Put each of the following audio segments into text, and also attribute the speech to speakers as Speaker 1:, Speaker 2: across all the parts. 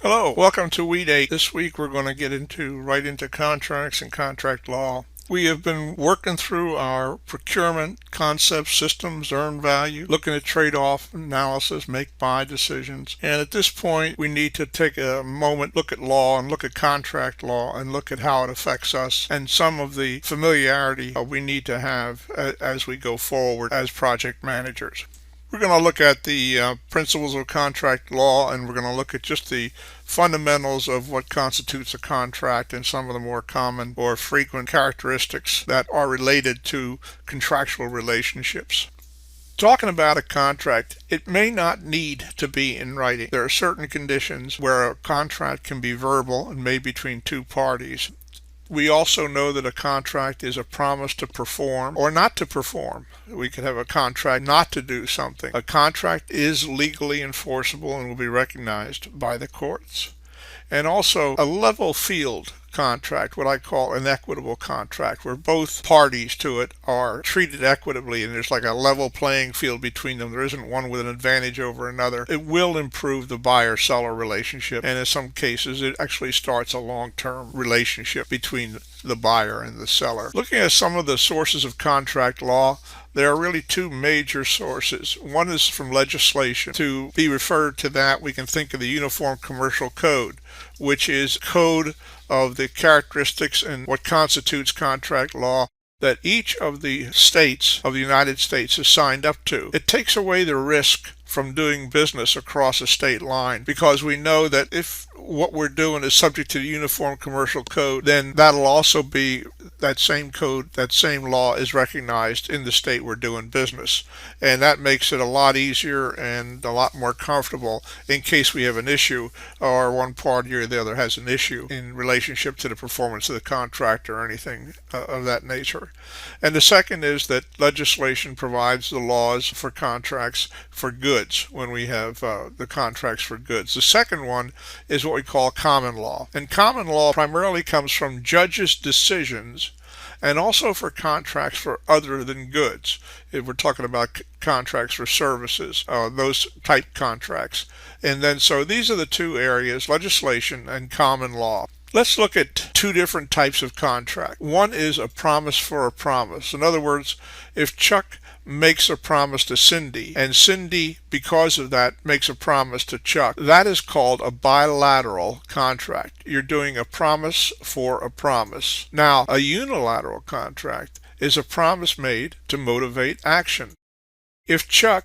Speaker 1: Hello, welcome to Weed 8. This week we're going to get right into contracts and contract law. We have been working through our procurement concepts, systems, earned value, looking at trade-off analysis, make-buy decisions. And at this point, we need to take a moment, look at law and look at contract law and look at how it affects us and some of the familiarity we need to have as we go forward as project managers. We're going to look at the principles of contract law, and we're going to look at just the fundamentals of what constitutes a contract and some of the more common or frequent characteristics that are related to contractual relationships. Talking about a contract, it may not need to be in writing. There are certain conditions where a contract can be verbal and made between two parties. We also know that a contract is a promise to perform or not to perform. We could have a contract not to do something. A contract is legally enforceable and will be recognized by the courts. And also a level field contract, what I call an equitable contract, where both parties to it are treated equitably and there's like a level playing field between them. There isn't one with an advantage over another. It will improve the buyer-seller relationship, and in some cases it actually starts a long-term relationship between the buyer and the seller. Looking at some of the sources of contract law, there are really two major sources. One is from legislation. To be referred to that, we can think of the Uniform Commercial Code, which is code of the characteristics and what constitutes contract law that each of the states of the United States is signed up to. It takes away the risk from doing business across a state line, because we know that if what we're doing is subject to the Uniform Commercial Code, then that'll also be that same code, that same law is recognized in the state we're doing business. And that makes it a lot easier and a lot more comfortable in case we have an issue or one party or the other has an issue in relationship to the performance of the contract or anything of that nature. And the second is that legislation provides the laws for contracts for goods when we have the contracts for goods. The second one is what we call common law. And common law primarily comes from judges' decisions and also for contracts for other than goods. If we're talking about contracts for services, those type contracts. And then so these are the two areas, legislation and common law. Let's look at two different types of contract. One is a promise for a promise. In other words, if Chuck makes a promise to Cindy, and Cindy, because of that, makes a promise to Chuck, that is called a bilateral contract. You're doing a promise for a promise. Now, a unilateral contract is a promise made to motivate action. If Chuck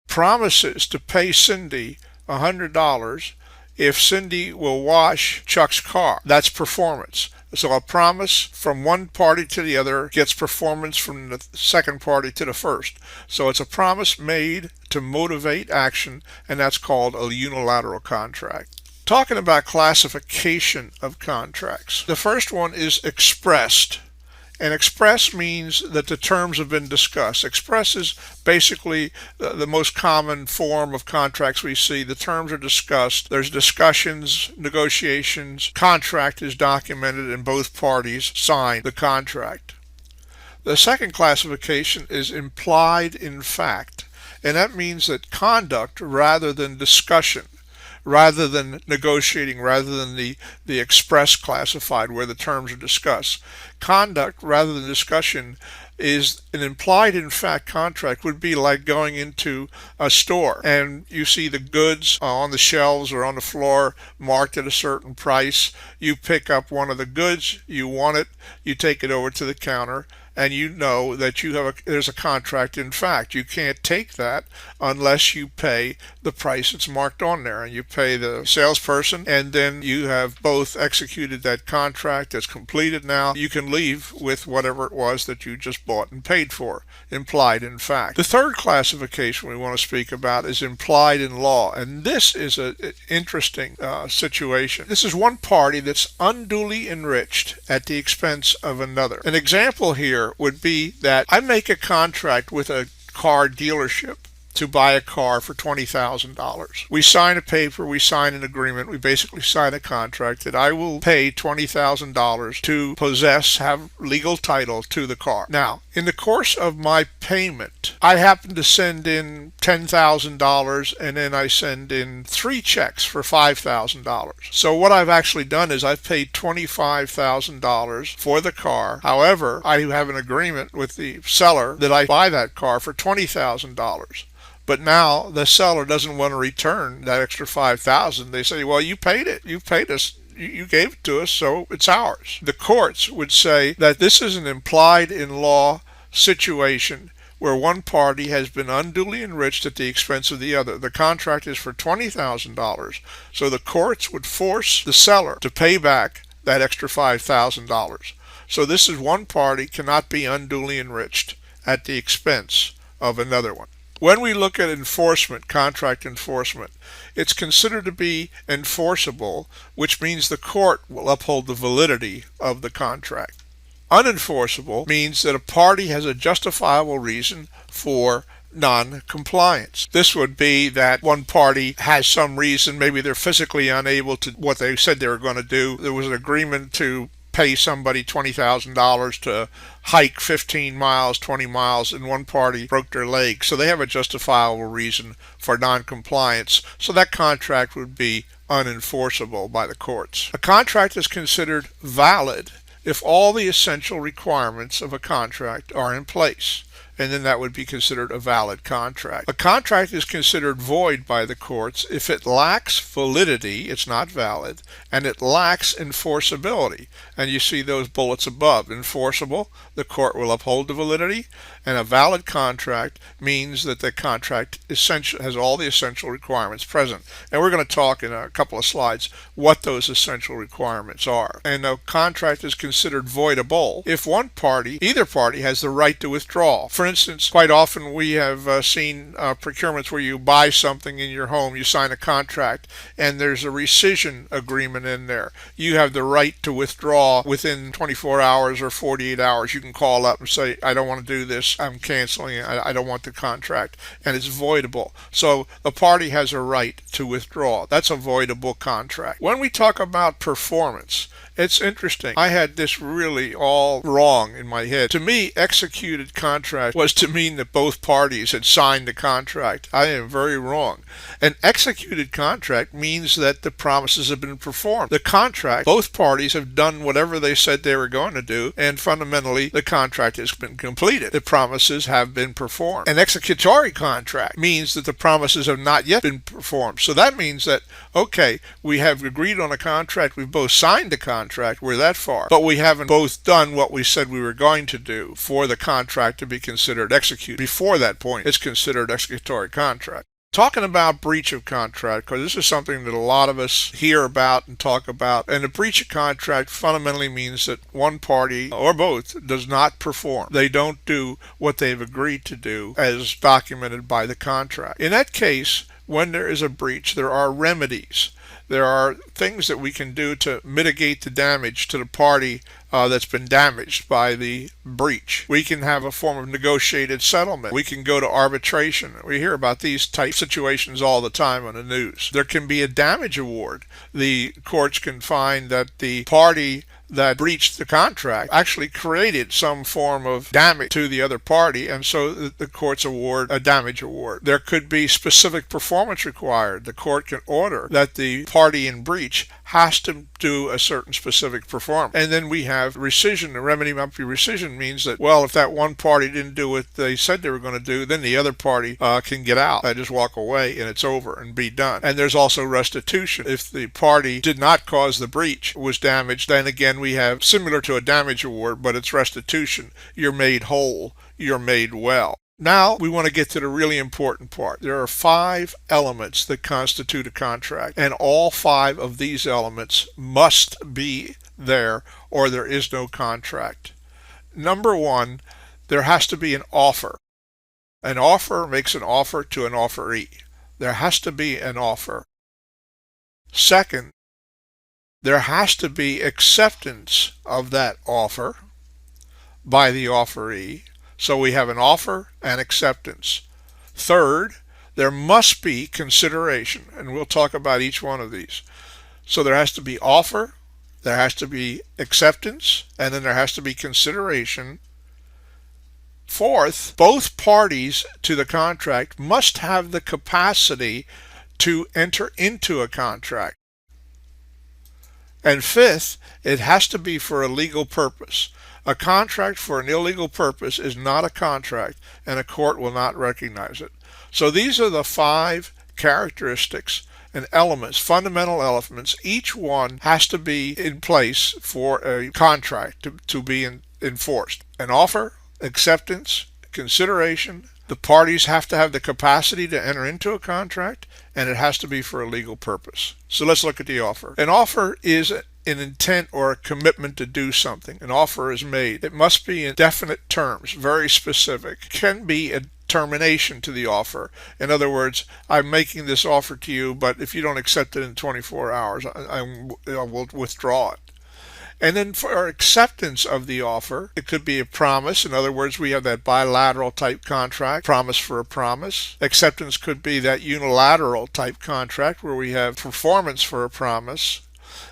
Speaker 1: promises to pay Cindy $100 if Cindy will wash Chuck's car, that's performance. So a promise from one party to the other gets performance from the second party to the first. So it's a promise made to motivate action, and that's called a unilateral contract. Talking about classification of contracts, the first one is expressed. And express means that the terms have been discussed. Express is basically the most common form of contracts we see. The terms are discussed. There's discussions, negotiations. Contract is documented and both parties sign the contract. The second classification is implied in fact. And that means that conduct rather than discussion, rather than negotiating, rather than the express classified where the terms are discussed. Conduct rather than discussion is an implied in fact contract would be like going into a store and you see the goods on the shelves or on the floor marked at a certain price. You pick up one of the goods, you want it, you take it over to the counter, and you know that there's a contract in fact. You can't take that unless you pay the price that's marked on there, and you pay the salesperson, and then you have both executed that contract that's completed. Now you can leave with whatever it was that you just bought and paid for, implied in fact. The third classification we want to speak about is implied in law, and this is an interesting situation. This is one party that's unduly enriched at the expense of another. An example here would be that I make a contract with a car dealership to buy a car for $20,000. We sign a paper, we sign an agreement, we basically sign a contract that I will pay $20,000 to possess, have legal title to the car. Now, in the course of my payment, I happen to send in $10,000 and then I send in 3 checks for $5,000. So what I've actually done is I've paid $25,000 for the car. However, I have an agreement with the seller that I buy that car for $20,000. But now the seller doesn't want to return that extra $5,000. They say, well, you paid it. You paid us. You gave it to us, so it's ours. The courts would say that this is an implied in law situation where one party has been unduly enriched at the expense of the other. The contract is for $20,000, so the courts would force the seller to pay back that extra $5,000. So this is one party cannot be unduly enriched at the expense of another one. When we look at enforcement, contract enforcement, it's considered to be enforceable, which means the court will uphold the validity of the contract. Unenforceable means that a party has a justifiable reason for non-compliance. This would be that one party has some reason, maybe they're physically unable to what they said they were going to do. There was an agreement to pay somebody $20,000 to hike 15 miles, 20 miles, and one party broke their leg. So they have a justifiable reason for non-compliance. So that contract would be unenforceable by the courts. A contract is considered valid if all the essential requirements of a contract are in place, and then that would be considered a valid contract. A contract is considered void by the courts if it lacks validity, it's not valid, and it lacks enforceability. And you see those bullets above. Enforceable, the court will uphold the validity, and a valid contract means that the contract has all the essential requirements present. And we're going to talk in a couple of slides what those essential requirements are. And a contract is considered voidable if either party has the right to withdraw. For instance, quite often we have seen procurements where you buy something in your home, you sign a contract, and there's a rescission agreement in there. You have the right to withdraw within 24 hours or 48 hours. You can call up and say, I don't want to do this, I'm canceling it, I don't want the contract, and it's voidable. So the party has a right to withdraw. That's a voidable contract. When we talk about performance, it's interesting. I had this really all wrong in my head. To me, executed contract was to mean that both parties had signed the contract. I am very wrong. An executed contract means that the promises have been performed. The contract, both parties have done whatever they said they were going to do, and fundamentally, the contract has been completed. The promises have been performed. An executory contract means that the promises have not yet been performed. So that means that, okay, we have agreed on a contract, we've both signed the contract, we're that far, but we haven't both done what we said we were going to do for the contract to be considered executed. Before that point, it's considered executory contract. Talking about breach of contract, because this is something that a lot of us hear about and talk about, and a breach of contract fundamentally means that one party or both does not perform. They don't do what they've agreed to do as documented by the contract. In that case, when there is a breach, there are remedies. There are things that we can do to mitigate the damage to the party that's been damaged by the breach. We can have a form of negotiated settlement. We can go to arbitration. We hear about these type situations all the time on the news. There can be a damage award. The courts can find that the party that breached the contract actually created some form of damage to the other party, and so the courts award a damage award. There could be specific performance required. The court can order that the party in breach has to do a certain specific performance. And then we have rescission. The remedy might be rescission means that, well, if that one party didn't do what they said they were going to do, then the other party can get out. They just walk away and it's over and be done. And there's also restitution. If the party did not cause the breach, was damaged, then again we have similar to a damage award, but it's restitution. You're made whole. You're made well. Now we want to get to the really important part. There are 5 elements that constitute a contract, and all 5 of these elements must be there or there is no contract. Number 1, there has to be an offer. An offer makes an offer to an offeree. There has to be an offer. Second, there has to be acceptance of that offer by the offeree. So we have an offer and acceptance. Third, there must be consideration, and we'll talk about each one of these. So there has to be offer, there has to be acceptance, and then there has to be consideration. Fourth, both parties to the contract must have the capacity to enter into a contract. And fifth, it has to be for a legal purpose. A contract for an illegal purpose is not a contract, and a court will not recognize it. So these are the 5 characteristics and elements, fundamental elements. Each one has to be in place for a contract to be enforced. An offer, acceptance, consideration. The parties have to have the capacity to enter into a contract, and it has to be for a legal purpose. So let's look at the offer. An offer is an intent or a commitment to do something. An offer is made. It must be in definite terms, very specific. It can be a termination to the offer. In other words, I'm making this offer to you, but if you don't accept it in 24 hours, I will withdraw it. And then for acceptance of the offer, it could be a promise. In other words, we have that bilateral type contract, promise for a promise. Acceptance could be that unilateral type contract where we have performance for a promise.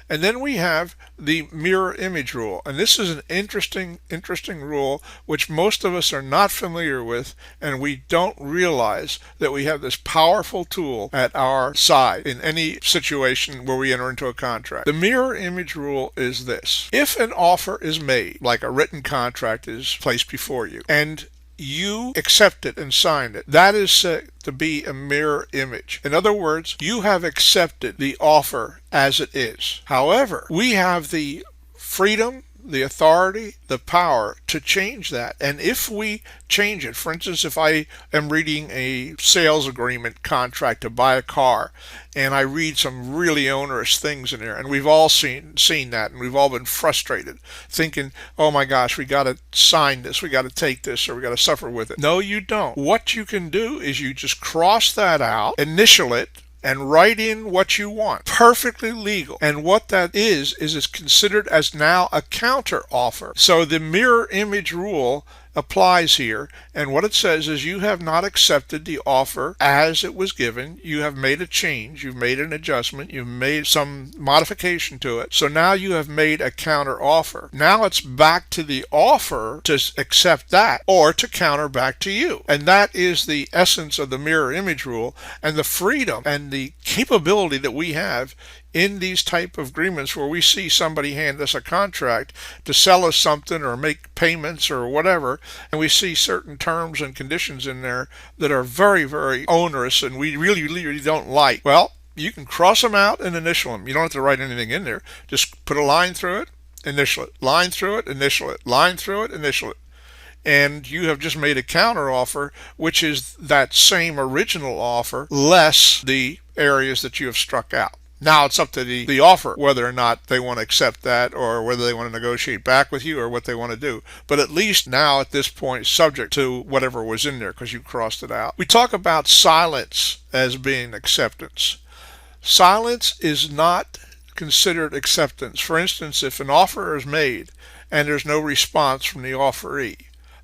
Speaker 1: And then we have the mirror image rule. And this is an interesting rule which most of us are not familiar with, and we don't realize that we have this powerful tool at our side in any situation where we enter into a contract. The mirror image rule is this. If an offer is made, like a written contract is placed before you, and you accept it and sign it, that is said to be a mirror image. In other words, you have accepted the offer as it is. However, we have the freedom, the authority, the power to change that. And if we change it, for instance, if I am reading a sales agreement contract to buy a car, and I read some really onerous things in there, and we've all seen that, and we've all been frustrated, thinking, oh my gosh, we got to sign this, we got to take this, or we got to suffer with it. No, you don't. What you can do is you just cross that out, initial it, and write in what you want. Perfectly legal. And what that is it's considered as now a counter offer. So the mirror image rule applies here, and what it says is you have not accepted the offer as it was given. You have made a change, you've made an adjustment, you've made some modification to it, so now you have made a counter offer. Now it's back to the offer to accept that or to counter back to you, and that is the essence of the mirror image rule, and the freedom and the capability that we have in these type of agreements where we see somebody hand us a contract to sell us something or make payments or whatever, and we see certain terms and conditions in there that are very, very onerous and we really don't like. Well, you can cross them out and initial them. You don't have to write anything in there. Just put a line through it, initial it. Line through it, initial it. Line through it, initial it. And you have just made a counter offer, which is that same original offer less the areas that you have struck out. Now it's up to the offer whether or not they want to accept that or whether they want to negotiate back with you or what they want to do. But at least now at this point it's subject to whatever was in there because you crossed it out. We talk about silence as being acceptance. Silence is not considered acceptance. For instance, if an offer is made and there's no response from the offeree,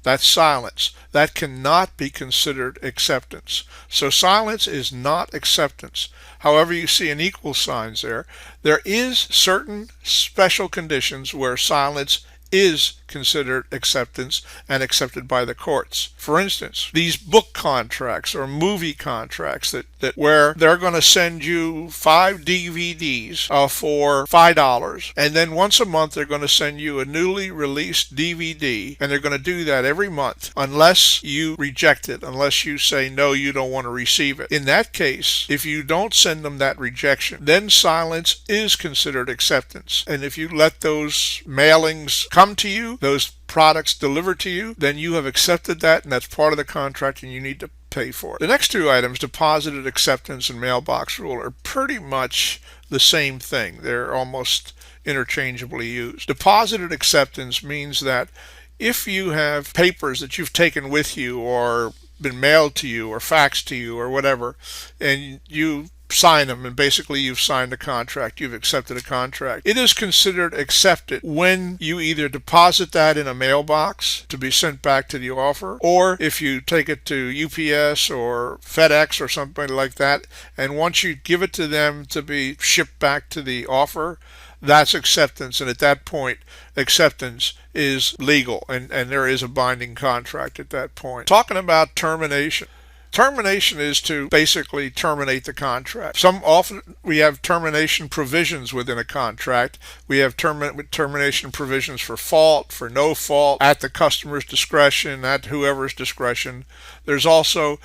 Speaker 1: that's silence. That cannot be considered acceptance. So silence is not acceptance. However, you see an equal signs there. There is certain special conditions where silence is considered acceptance and accepted by the courts. For instance, these book contracts or movie contracts that where they're going to send you 5 DVDs for $5, and then once a month they're going to send you a newly released DVD, and they're going to do that every month unless you reject it, unless you say no, you don't want to receive it. In that case, if you don't send them that rejection, then silence is considered acceptance. And if you let those mailings come to you, those products delivered to you, then you have accepted that, and that's part of the contract, and you need to pay for it. The next 2 items, deposited acceptance and mailbox rule, are pretty much the same thing. They're almost interchangeably used. Deposited acceptance means that if you have papers that you've taken with you or been mailed to you or faxed to you or whatever, and you sign them, and basically you've signed a contract, you've accepted a contract. It is considered accepted when you either deposit that in a mailbox to be sent back to the offer, or if you take it to UPS or FedEx or something like that, and once you give it to them to be shipped back to the offer, that's acceptance, and at that point acceptance is legal, and there is a binding contract at that point. Talking about termination. Termination is to basically terminate the contract. Often we have termination provisions within a contract. We have termination provisions for fault, for no fault, at the customer's discretion, at whoever's discretion. There's also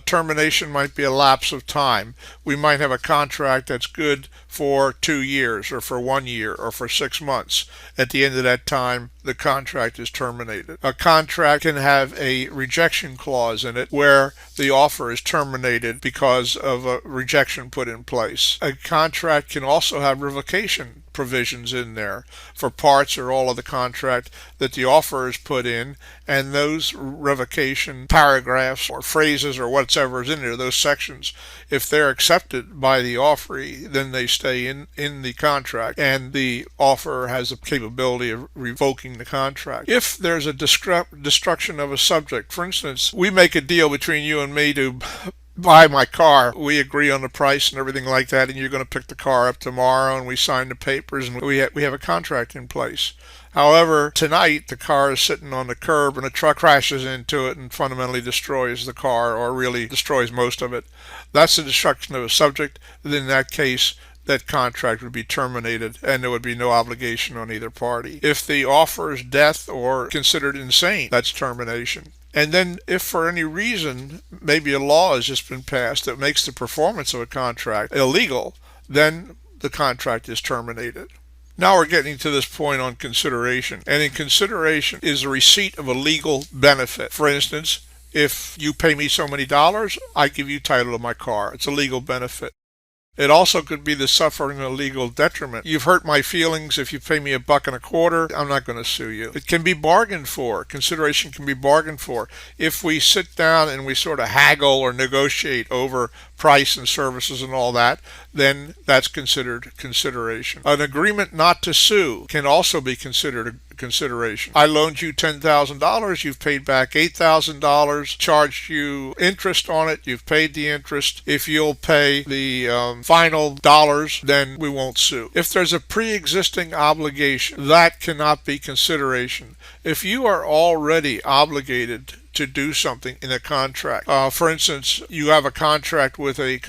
Speaker 1: termination might be a lapse of time. We might have a contract that's good for 2 years or for 1 year or for 6 months. At the end of that time, the contract is terminated. A contract can have a rejection clause in it where the offer is terminated because of a rejection put in place. A contract can also have revocation provisions in there for parts or all of the contract that the offer is put in, and those revocation paragraphs or phrases or whatever is in there, those sections, if they're accepted by the offeree, then they stay in the contract, and the offerer has the capability of revoking the contract. If there's a destruction of a subject, for instance, we make a deal between you and me to buy my car. We agree on the price and everything like that, and you're going to pick the car up tomorrow, and we sign the papers, and we have a contract in place. However, tonight the car is sitting on the curb and a truck crashes into it and fundamentally destroys the car, or really destroys most of it. That's the destruction of a subject. Then in that case, that contract would be terminated and there would be no obligation on either party. If the offer is death or considered insane, that's termination. And then if for any reason, maybe a law has just been passed that makes the performance of a contract illegal, then the contract is terminated. Now we're getting to this point on consideration. And in consideration is a receipt of a legal benefit. For instance, if you pay me so many dollars, I give you title to my car. It's a legal benefit. It also could be the suffering of legal detriment. You've hurt my feelings. If you pay me $1.25, I'm not going to sue you. It can be bargained for. Consideration can be bargained for. If we sit down and we sort of haggle or negotiate over price and services and all that, then that's considered consideration. An agreement not to sue can also be considered a consideration. I loaned you $10,000, you've paid back $8,000, charged you interest on it, you've paid the interest. If you'll pay the final dollars, then we won't sue. If there's a pre-existing obligation, that cannot be consideration. If you are already obligated to do something in a contract, for instance, you have a contract with a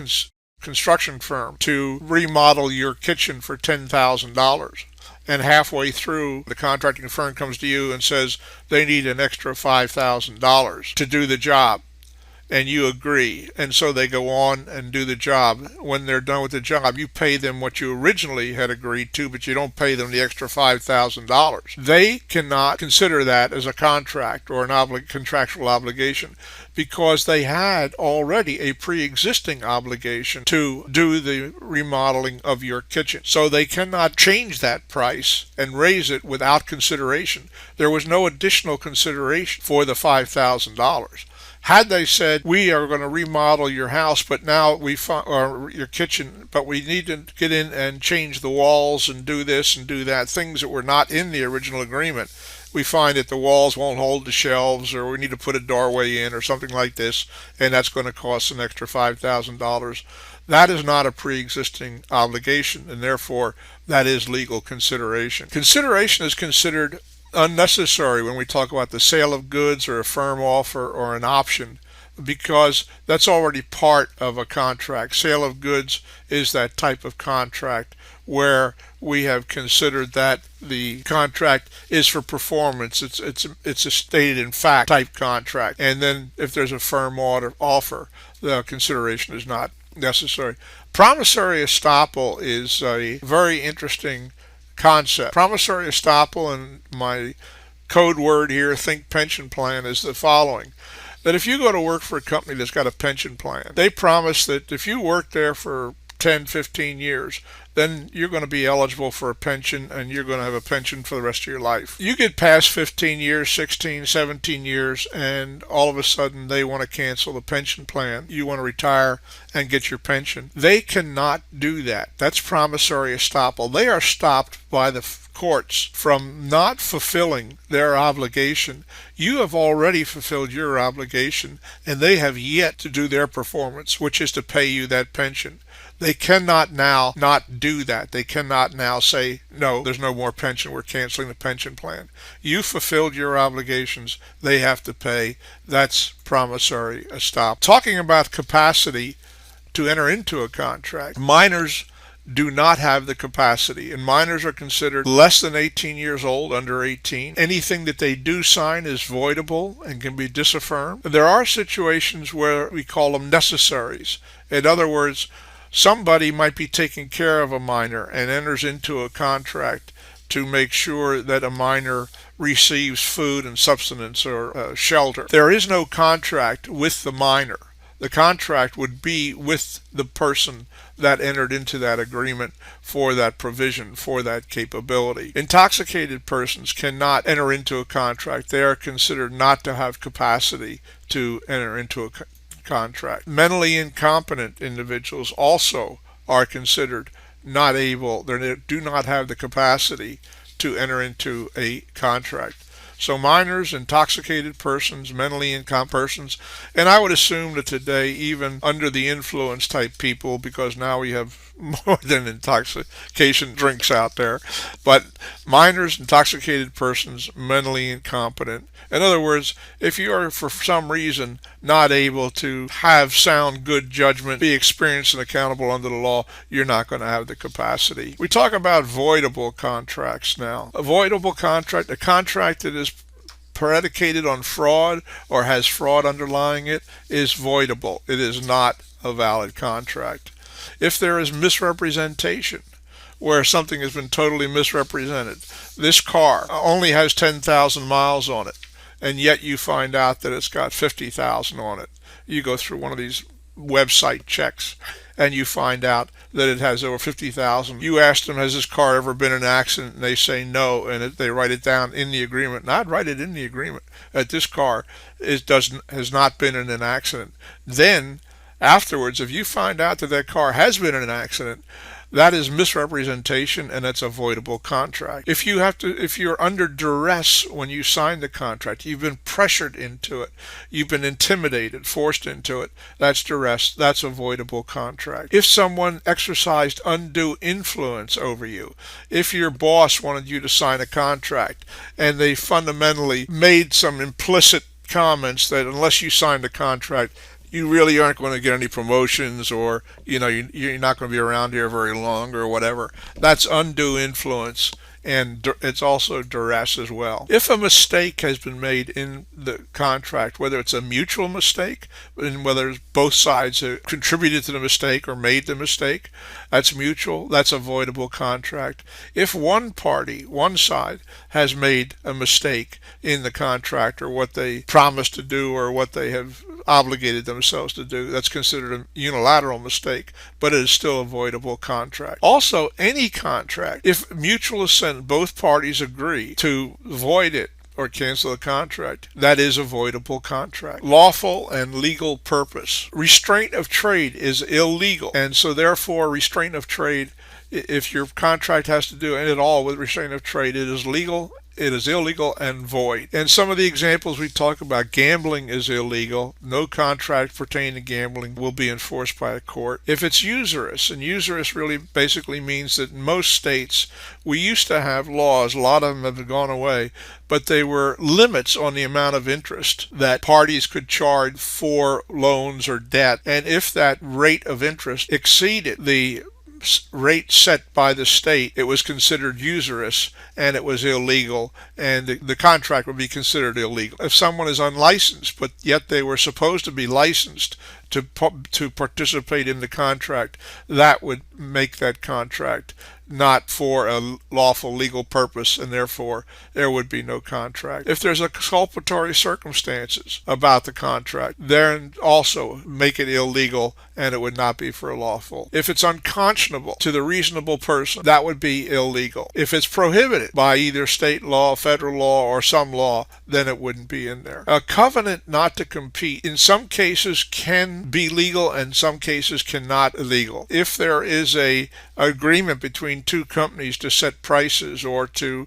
Speaker 1: construction firm to remodel your kitchen for $10,000. And halfway through, the contracting firm comes to you and says they need an extra $5,000 to do the job. And you agree, and so they go on and do the job. When they're done with the job, you pay them what you originally had agreed to, but you don't pay them the extra $5,000. They cannot consider that as a contract or an contractual obligation, because they had already a pre-existing obligation to do the remodeling of your kitchen. So they cannot change that price and raise it without consideration. There was no additional consideration for the $5,000. Had they said, we are going to remodel your house, but now or your kitchen, but we need to get in and change the walls and do this and do that, things that were not in the original agreement. We find that the walls won't hold the shelves, or we need to put a doorway in or something like this, and that's going to cost an extra $5,000. That is not a pre-existing obligation, and therefore that is legal consideration. Consideration is considered unnecessary when we talk about the sale of goods or a firm offer or an option, because that's already part of a contract. Sale of goods is that type of contract where we have considered that the contract is for performance. It's a stated in fact type contract. And then if there's a firm offer, the consideration is not necessary. Promissory estoppel is a very interesting concept. Promissory estoppel, and my code word here, think pension plan, is the following: that if you go to work for a company that's got a pension plan, they promise that if you work there for 10, 15 years, then you're going to be eligible for a pension, and you're going to have a pension for the rest of your life. You get past 15 years, 16, 17 years, and all of a sudden they want to cancel the pension plan. You want to retire and get your pension. They cannot do that. That's promissory estoppel. They are stopped by the courts from not fulfilling their obligation. You have already fulfilled your obligation, and they have yet to do their performance, which is to pay you that pension. They cannot now not do that. They cannot now say, no, there's no more pension, we're canceling the pension plan. You fulfilled your obligations, they have to pay. That's promissory estoppel. Talking about capacity to enter into a contract, minors do not have the capacity, and minors are considered less than 18 years old, under 18. Anything that they do sign is voidable and can be disaffirmed. There are situations where we call them necessaries. In other words, somebody might be taking care of a minor and enters into a contract to make sure that a minor receives food and sustenance or shelter. There is no contract with the minor. The contract would be with the person that entered into that agreement for that provision, for that capability. Intoxicated persons cannot enter into a contract. They are considered not to have capacity to enter into a contract. Mentally incompetent individuals also are considered not able, they do not have the capacity to enter into a contract. So minors, intoxicated persons, mentally incompetent persons, and I would assume that today even under the influence type people, because now we have more than intoxication drinks out there, but minors, intoxicated persons, mentally incompetent. In other words, if you are for some reason not able to have sound, good judgment, be experienced and accountable under the law, you're not going to have the capacity. We talk about voidable contracts now. A voidable contract, a contract that is predicated on fraud or has fraud underlying it, is voidable. It is not a valid contract. If there is misrepresentation, where something has been totally misrepresented, this car only has 10,000 miles on it, and yet you find out that it's got 50,000 on it. You go through one of these website checks and you find out that it has over 50,000. You ask them, has this car ever been in an accident? And they say no, and they write it down in the agreement. And I'd write it in the agreement that this car has not been in an accident. Then afterwards, if you find out that that car has been in an accident, that is misrepresentation, and that's a voidable contract. If you're under duress when you sign the contract, you've been pressured into it, you've been intimidated, forced into it, that's duress, that's a voidable contract. If someone exercised undue influence over you, if your boss wanted you to sign a contract and they fundamentally made some implicit comments that unless you signed the contract, you really aren't going to get any promotions, or you're not going to be around here very long, or whatever. That's undue influence, and it's also duress as well. If a mistake has been made in the contract, whether it's a mutual mistake, and whether both sides have contributed to the mistake or made the mistake, that's mutual, that's a voidable contract. If one party, one side, has made a mistake in the contract, or what they promised to do, or what they have obligated themselves to do, that's considered a unilateral mistake, but it is still a voidable contract. Also, any contract, if mutual assent, both parties agree to void it or cancel the contract, that is a voidable contract. Lawful and legal purpose. Restraint of trade is illegal, and so therefore restraint of trade, if your contract has to do anything at all with restraint of trade, it is legal, it is illegal, and void. And some of the examples we talk about, gambling is illegal. No contract pertaining to gambling will be enforced by a court. If it's usurious, and usurious really basically means that in most states we used to have laws, a lot of them have gone away, but they were limits on the amount of interest that parties could charge for loans or debt. And if that rate of interest exceeded the rate set by the state, it was considered usurious, and it was illegal, and the contract would be considered illegal. If someone is unlicensed, but yet they were supposed to be licensed to participate in the contract, that would make that contract not for a lawful legal purpose, and therefore there would be no contract. If there's exculpatory circumstances about the contract, then also make it illegal, and it would not be for lawful. If it's unconscionable to the reasonable person, that would be illegal. If it's prohibited by either state law, federal law, or some law, then it wouldn't be in there. A covenant not to compete in some cases can be legal and some cases cannot illegal. If there is a agreement between two companies to set prices or to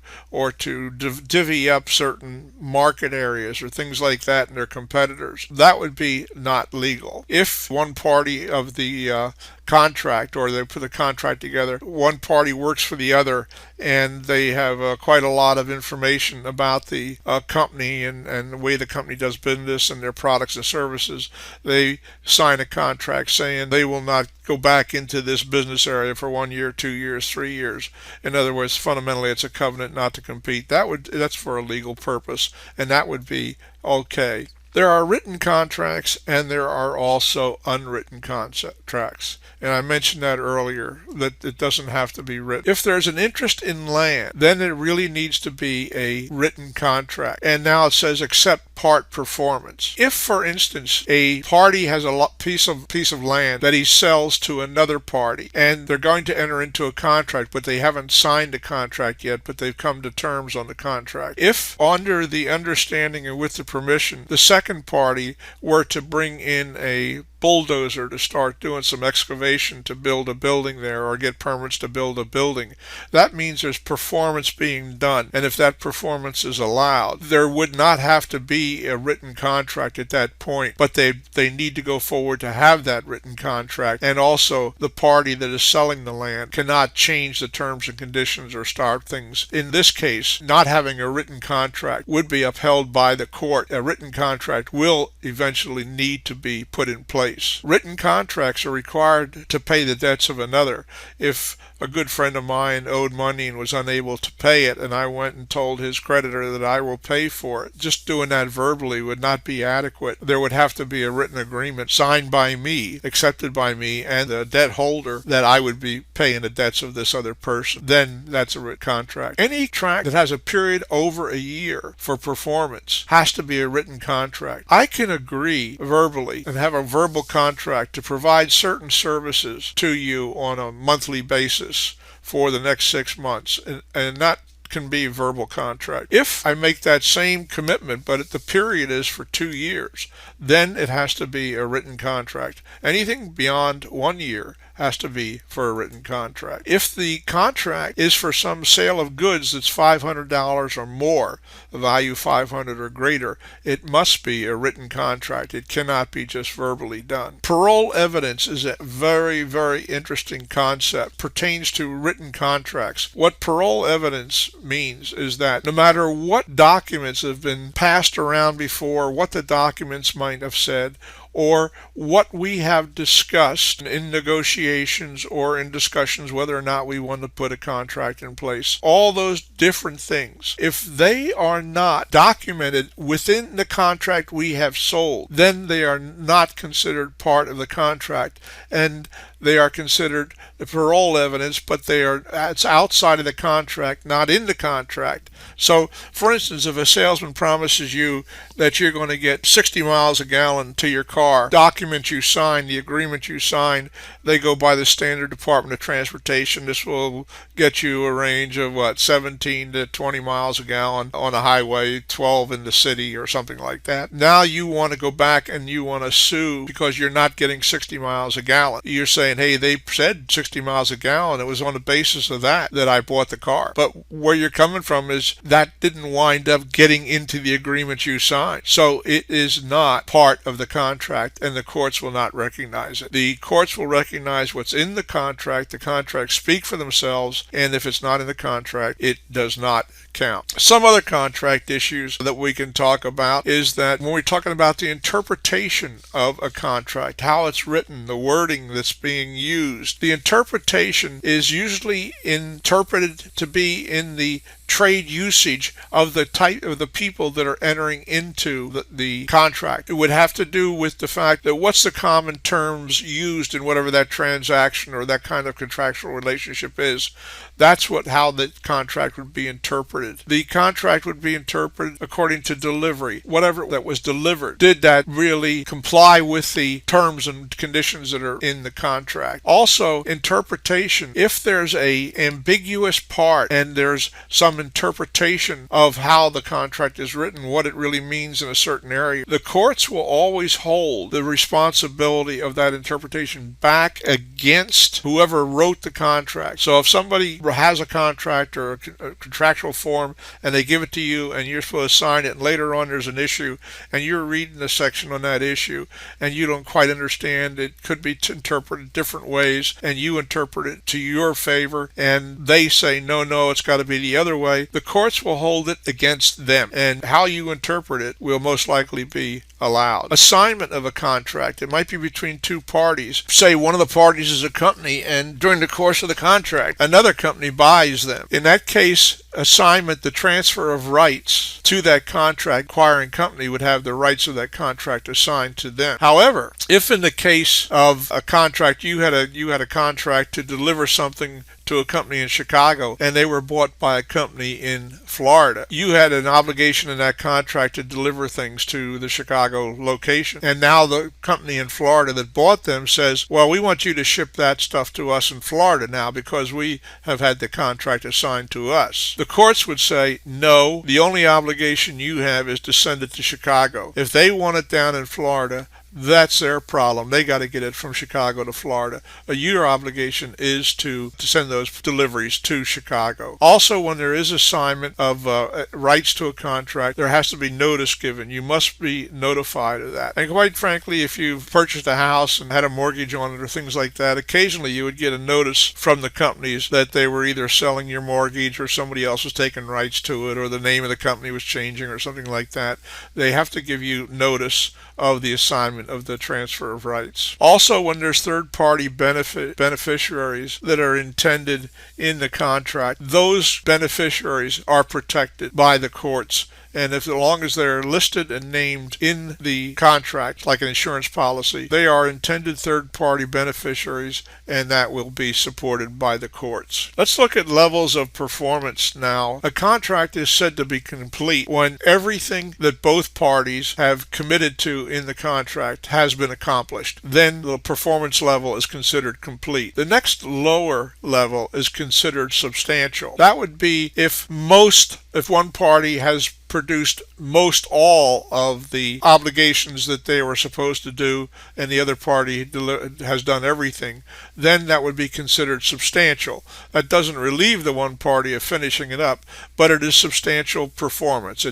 Speaker 1: divvy up certain market areas or things like that and their competitors, that would be not legal. If one party of the contract, or they put a contract together, one party works for the other and they have quite a lot of information about the company and the way the company does business and their products and services, they sign a contract saying they will not go back into this business area for 1 year, 2 years, 3 years. In other words, fundamentally it's a covenant not to compete. That's for a legal purpose, and that would be okay. There are written contracts and there are also unwritten contracts. And I mentioned that earlier, that it doesn't have to be written. If there's an interest in land, then it really needs to be a written contract. And now it says except part performance. If, for instance, a party has a piece of land that he sells to another party, and they're going to enter into a contract, but they haven't signed a contract yet, but they've come to terms on the contract. If, under the understanding and with the permission, the second party were to bring in a bulldozer to start doing some excavation to build a building there or get permits to build a building, that means there's performance being done. And if that performance is allowed, there would not have to be a written contract at that point, but they need to go forward to have that written contract. And also the party that is selling the land cannot change the terms and conditions or start things. In this case, not having a written contract would be upheld by the court. A written contract will eventually need to be put in place. Written contracts are required to pay the debts of another. If a good friend of mine owed money and was unable to pay it, and I went and told his creditor that I will pay for it, just doing that verbally would not be adequate. There would have to be a written agreement signed by me, accepted by me, and the debt holder that I would be paying the debts of this other person. Then that's a written contract. Any contract that has a period over a year for performance has to be a written contract. I can agree verbally and have a verbal contract to provide certain services to you on a monthly basis for the next 6 months, and that can be a verbal contract. If I make that same commitment, but the period is for 2 years, then it has to be a written contract. Anything beyond 1 year has to be for a written contract. If the contract is for some sale of goods that's $500 or more, the value $500 or greater, it must be a written contract. It cannot be just verbally done. Parole evidence is a very, very interesting concept. Pertains to written contracts. What parole evidence means is that no matter what documents have been passed around before, what the documents might have said, or what we have discussed in negotiations or in discussions whether or not we want to put a contract in place, all those different things, if they are not documented within the contract we have sold, then they are not considered part of the contract, and they are considered the parole evidence, but it's outside of the contract, not in the contract. So, for instance, if a salesman promises you that you're going to get 60 miles a gallon to your car, document you sign, the agreement you sign, they go by the standard Department of Transportation. This will get you a range of 17 to 20 miles a gallon on a highway, 12 in the city or something like that. Now you want to go back and you want to sue because you're not getting 60 miles a gallon. You're saying, hey, they said 60 miles a gallon. It was on the basis of that I bought the car. But where you're coming from is that didn't wind up getting into the agreement you signed. So it is not part of the contract, and the courts will not recognize it. The courts will recognize what's in the contract. The contracts speak for themselves, and if it's not in the contract, it does not count. Some other contract issues that we can talk about is that when we're talking about the interpretation of a contract, how it's written, the wording that's being used, the interpretation is usually interpreted to be in the trade usage of the type of the people that are entering into the contract. It would have to do with the fact that what's the common terms used in whatever that transaction or that kind of contractual relationship is. That's how the contract would be interpreted. The contract would be interpreted according to delivery. Whatever that was delivered, did that really comply with the terms and conditions that are in the contract? Also, interpretation. If there's a ambiguous part and there's some interpretation of how the contract is written, what it really means in a certain area, the courts will always hold the responsibility of that interpretation back against whoever wrote the contract. So if somebody has a contract or a contractual form and they give it to you and you're supposed to sign it, and later on there's an issue and you're reading the section on that issue and you don't quite understand, it could be interpreted different ways, and you interpret it to your favor and they say no, it's got to be the other way, the courts will hold it against them, and how you interpret it will most likely be allowed. Assignment of a contract. It might be between two parties. Say one of the parties is a company, and during the course of the contract, another company buys them. In that case, assignment, the transfer of rights to that contract, acquiring company would have the rights of that contract assigned to them. However, if in the case of a contract, you had a contract to deliver something to a company in Chicago and they were bought by a company in Florida, you had an obligation in that contract to deliver things to the Chicago location, and now the company in Florida that bought them says, well, we want you to ship that stuff to us in Florida now because we have had the contract assigned to us. The courts would say, no, the only obligation you have is to send it to Chicago. If they want it down in Florida, that's their problem. They got to get it from Chicago to Florida. Your obligation is to send those deliveries to Chicago. Also, when there is assignment of rights to a contract, there has to be notice given. You must be notified of that. And quite frankly, if you've purchased a house and had a mortgage on it or things like that, occasionally you would get a notice from the companies that they were either selling your mortgage or somebody else was taking rights to it, or the name of the company was changing or something like that. They have to give you notice of the assignment of the transfer of rights. Also, when there's third-party beneficiaries that are intended in the contract, those beneficiaries are protected by the courts. And as long as they're listed and named in the contract, like an insurance policy, they are intended third-party beneficiaries, and that will be supported by the courts. Let's look at levels of performance now. A contract is said to be complete when everything that both parties have committed to in the contract has been accomplished. Then the performance level is considered complete. The next lower level is considered substantial. That would be if one party has produced most all of the obligations that they were supposed to do and the other party has done everything, then that would be considered substantial. That doesn't relieve the one party of finishing it up, but it is substantial performance.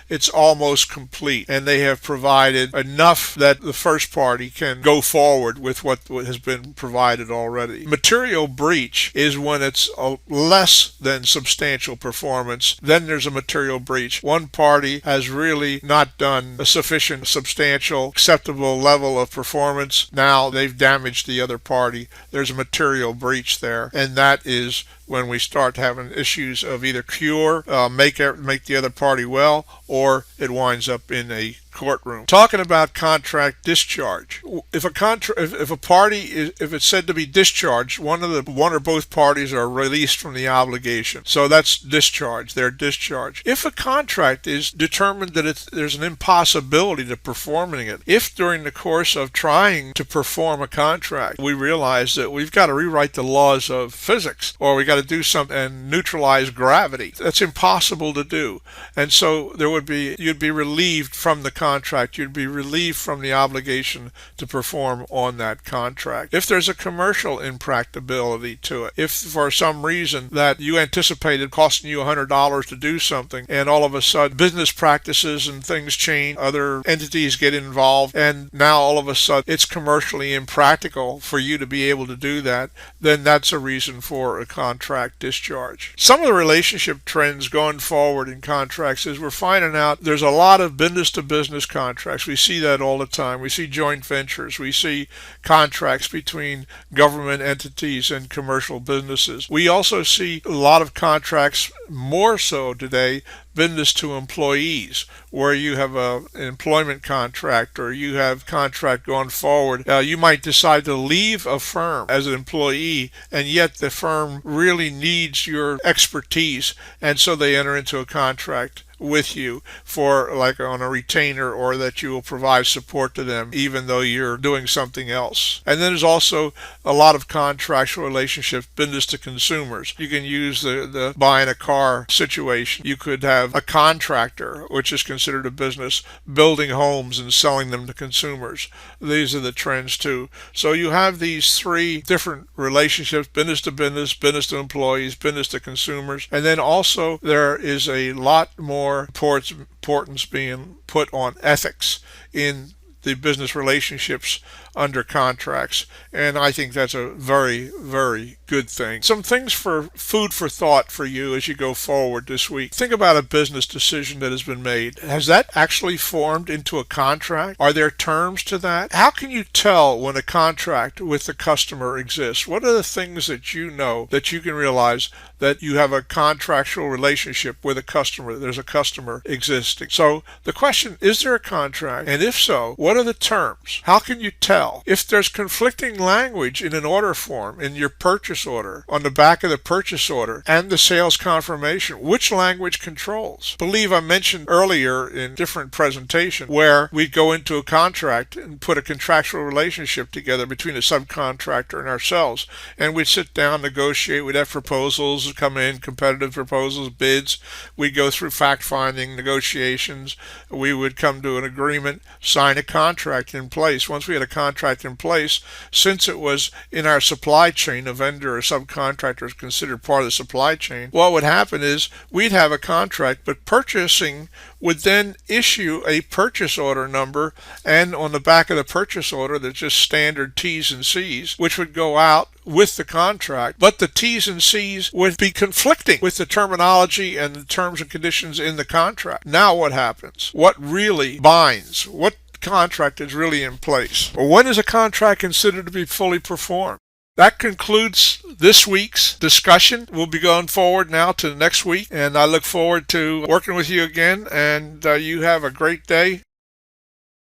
Speaker 1: It's almost complete, and they have provided enough that the first party can go forward with what has been provided already. Material breach is when it's less than substantial performance. Then there's a material breach. One party has really not done a sufficient, substantial, acceptable level of performance. Now they've damaged the other party. There's a material breach there, and that is when we start having issues of either cure, make the other party well, or it winds up in a courtroom. Talking about contract discharge. If it's said to be discharged, one or both parties are released from the obligation. So that's discharge. They're discharged. If a contract is determined that there's an impossibility to performing it, if during the course of trying to perform a contract we realize that we've got to rewrite the laws of physics, or we got to do something and neutralize gravity, that's impossible to do. And so you'd be relieved from the contract. You'd be relieved from the obligation to perform on that contract. If there's a commercial impracticability to it, if for some reason that you anticipated costing you $100 to do something, and all of a sudden business practices and things change, other entities get involved, and now all of a sudden it's commercially impractical for you to be able to do that, then that's a reason for a contract contract discharge. Some of the relationship trends going forward in contracts is we're finding out there's a lot of business-to-business contracts. We see that all the time. We see joint ventures. We see contracts between government entities and commercial businesses. We also see a lot of contracts, more so today, business to employees, where you have an employment contract or you have contract going forward. You might decide to leave a firm as an employee, and yet the firm really needs your expertise, and so they enter into a contract with you for like on a retainer, or that you will provide support to them even though you're doing something else. And then there's also a lot of contractual relationships, business to consumers. You can use the buying a car situation. You could have a contractor, which is considered a business, building homes and selling them to consumers. These are the trends too. So you have these three different relationships: business to employees, business to consumers. And then also there is a lot more importance being put on ethics in the business relationships under contracts, and I think that's a very, very good thing. Some things for food for thought for you as you go forward this week. Think about a business decision that has been made. Has that actually formed into a contract? Are there terms to that? How can you tell when a contract with the customer exists? What are the things that you know that you can realize that you have a contractual relationship with a customer? There's a customer existing. So the question, is there a contract? And if so, what are the terms? How can you tell? If there's conflicting language in an order form, in your purchase order, on the back of the purchase order, and the sales confirmation, which language controls? Believe I mentioned earlier in different presentation where we'd go into a contract and put a contractual relationship together between a subcontractor and ourselves, and we'd sit down, negotiate, we'd have proposals come in, competitive proposals, bids, we'd go through fact-finding, negotiations, we would come to an agreement, sign a contract in place. Once we had a contract in place, since it was in our supply chain, a vendor or subcontractor is considered part of the supply chain, what would happen is we'd have a contract, but purchasing would then issue a purchase order number, and on the back of the purchase order there's just standard T's and C's, which would go out with the contract, but the T's and C's would be conflicting with the terminology and the terms and conditions in the contract. Now what happens? What really binds? What contract is really in place? Or when is a contract considered to be fully performed? That concludes this week's discussion. We'll be going forward now to the next week, and I look forward to working with you again, and you have a great day.